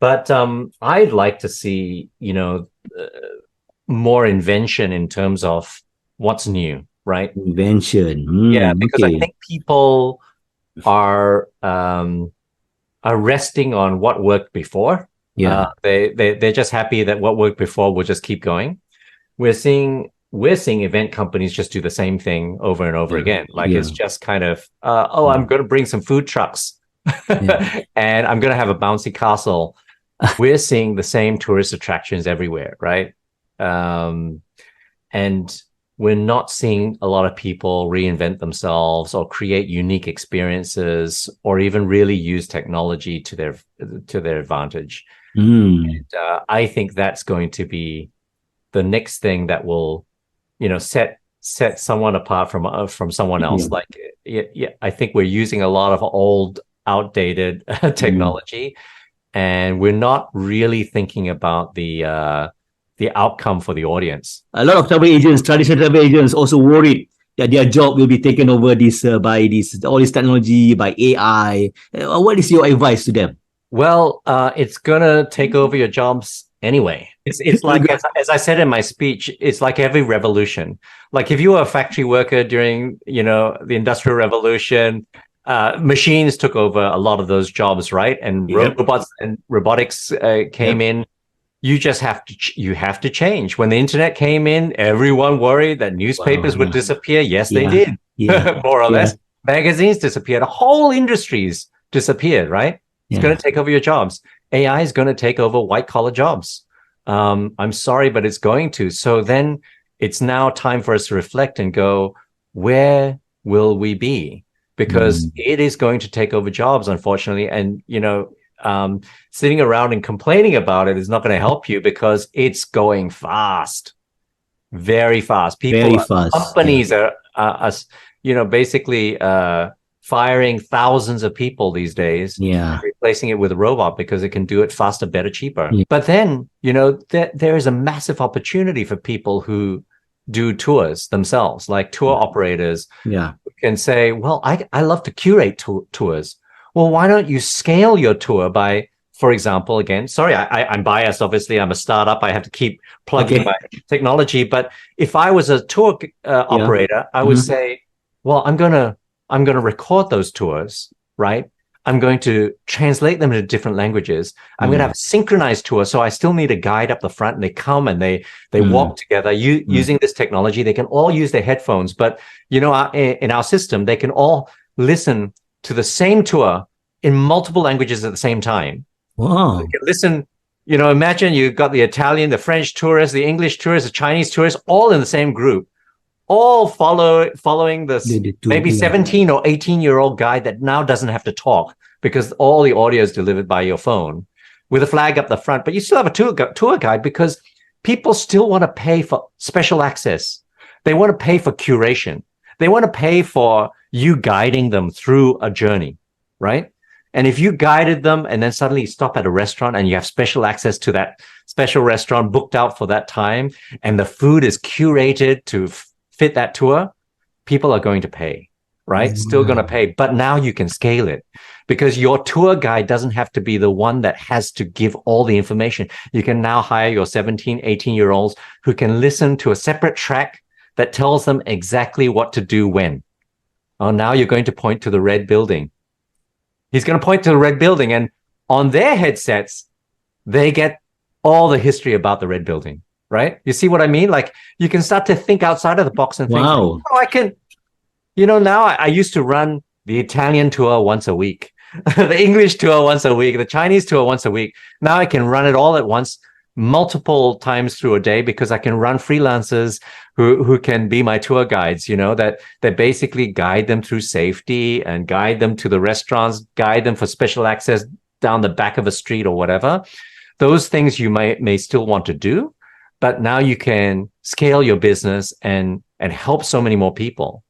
But I'd like to see, more invention in terms of what's new, right? Invention. Yeah, because I Okay. think people are resting on what worked before. Yeah. They're just happy that what worked before will just keep going. We're seeing event companies just do the same thing over and over Yeah. again. Like it's Yeah. just kind of, oh, I'm Yeah. going to bring some food trucks, Yeah. and I'm going to have a bouncy castle. We're seeing the same tourist attractions everywhere, right? Um, and we're not seeing a lot of people reinvent themselves or create unique experiences or even really use technology to their advantage. Mm. I think that's going to be the next thing that will, set someone apart from someone else. Yeah. Like, yeah, yeah, I think we're using a lot of old, outdated Mm. technology, and we're not really thinking about the outcome for the audience. A lot of travel agents, traditional travel agents, also worried that their job will be taken over this by this all this technology by AI. What is your advice to them? Well, it's gonna take over your jobs anyway. It's like, as I said in my speech, it's like every revolution. Like if you were a factory worker during, the Industrial Revolution, machines took over a lot of those jobs, right? And Yep. robots and robotics came Yep. in. You have to change. When the internet came in, everyone worried that Wow. newspapers would Yeah. disappear. Yes, they Yeah. did, Yeah. more or Yeah. less. Magazines disappeared. Whole industries disappeared, right? It's going Yeah. to take over your jobs. AI is going to take over white collar jobs. I'm sorry, but it's going to. So then it's now time for us to reflect and go, where will we be? Because Mm. it is going to take over jobs, unfortunately. And, sitting around and complaining about it is not going to help you because it's going fast, very fast. Very fast. Yeah. Companies are basically firing thousands of people these days, Yeah. replacing it with a robot because it can do it faster, better, cheaper. Yeah. But then, there is a massive opportunity for people who do tours themselves, like tour operators Yeah. can say, well, I love to curate tours. Well, why don't you scale your tour by, for example, again, sorry, I'm biased. Obviously, I'm a startup. I have to keep plugging Okay. my technology. But if I was a tour Yeah. operator, I would Mm-hmm. say, well, I'm gonna record those tours, right? I'm going to translate them into different languages. I'm going to have Mm. a synchronized tour. So I still need a guide up the front, and they come and they Mm. walk together Mm. using this technology. They can all use their headphones, but in our system, they can all listen to the same tour in multiple languages at the same time. They Wow. can listen, imagine you've got the Italian, the French tourists, the English tourists, the Chinese tourists, all in the same group, all following this The tour. maybe Yeah. 17 or 18-year-old guy that now doesn't have to talk because all the audio is delivered by your phone with a flag up the front. But you still have a tour guide because people still want to pay for special access. They want to pay for curation. They want to pay for you guiding them through a journey, right? And if you guided them and then suddenly stop at a restaurant and you have special access to that special restaurant booked out for that time, and the food is curated to fit that tour, people are going to pay, right? Still going to Wow. pay. But now you can scale it because your tour guide doesn't have to be the one that has to give all the information. You can now hire your 17, 18-year-olds who can listen to a separate track that tells them exactly what to do when. Oh, now you're going to point to the red building. He's going to point to the red building, and on their headsets, they get all the history about the red building, right? You see what I mean? Like you can start to think outside of the box and think, Wow. oh, I can, now I used to run the Italian tour once a week, the English tour once a week, the Chinese tour once a week. Now I can run it all at once, multiple times through a day because I can run freelancers who can be my tour guides, that basically guide them through safety and guide them to the restaurants, guide them for special access down the back of a street or whatever. Those things you may still want to do, but now you can scale your business and help so many more people.